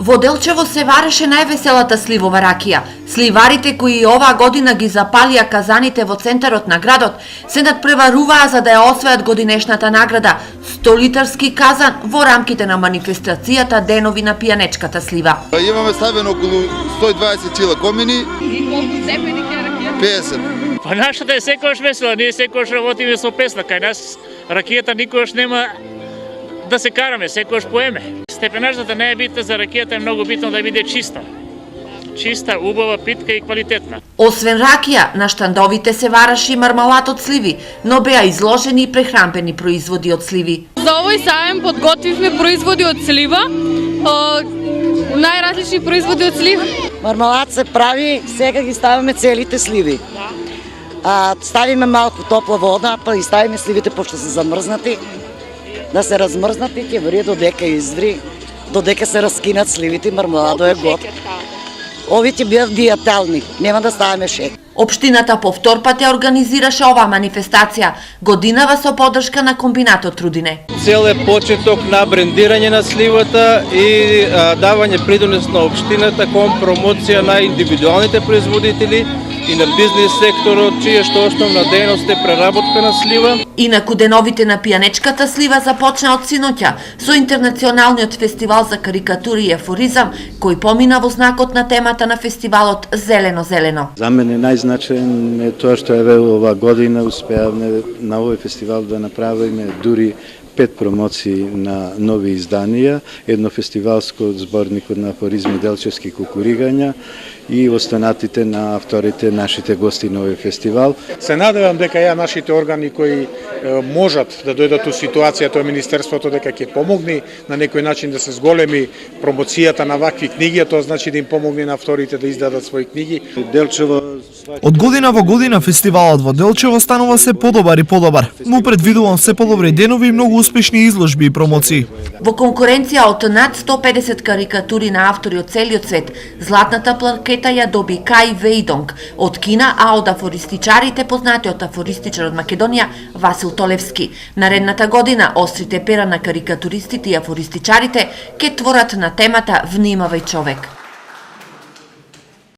Во Делчево се вареше највеселата сливова ракија. Сливарите кои оваа година ги запалија казаните во центарот на градот се надпреваруваа за да ја освојат годинешната награда 100-литарски казан во рамките на манифестацијата Денови на пијанечката слива. Имаме ставено околу 120 кила комини. И колку цепени ќе ракијата? 50. Па нашата е секојаш весела, ние секојаш работиме со песна, кај нас ракијата никогаш нема да се караме, секојаш поеме. Степенажата не е битна за ракијата, е многу битно да биде чиста. Чиста, убава, питка и квалитетна. Освен ракија, на штандовите се вараше и мармалад од сливи, но беа изложени и прехранбени производи од сливи. За овој саем подготвивме производи од слива, најразлични производи од слива. Мармалад се прави, сега ги ставаме целите сливи. Ставиме малку топла вода, па и ставиме сливите пошто се замрзнати. Да се размрзнат и ќе вари додека изври, додека се раскинат сливите и мармаладо е гот. Овите бидат диетални, нема да ставаме шек. Општината по втор пат ја организираше оваа манифестација, годинава со поддршка на комбинатот Трудине. Цел е почеток на брендирање на сливата и давање придонес на општината кон промоција на индивидуалните производители и на бизнес секторот, чија што основна дејност е преработка на слива. Инаку деновите на пијанечката слива започна од синоќа со интернационалниот фестивал за карикатури и афоризам, кој помина во знакот на темата на фестивалот Зелено-зелено. За мене најзначаен е тоа што еве ова година успеавме на овој фестивал да направиме дури 5 промоции на нови изданија, едно фестивалско зборникот на афоризми Делчевски кукуригања и останатите на авторите нашите гости на овој фестивал. Се надевам дека нашите органи кои можат да дојдат у ситуација, тоа Министерството дека ќе помогне на некој начин да се зголеми промоцијата на вакви книги, тоа значи да им помогне на авторите да издадат своји книги. Делчево Од година во година фестивалот во Делчево станува се подобар и подобар. Му предвидувам се подобри денови и многу успешни изложби и промоции. Во конкуренција од над 150 карикатури на автори од целиот свет, златната плакета ја доби Кај Вејдонг од Кина, а од афористичарите познатиот афористичар од Македонија Васил Толевски. Наредната година острите пера на карикатуристите и афористичарите ке творат на темата Внимавај човек.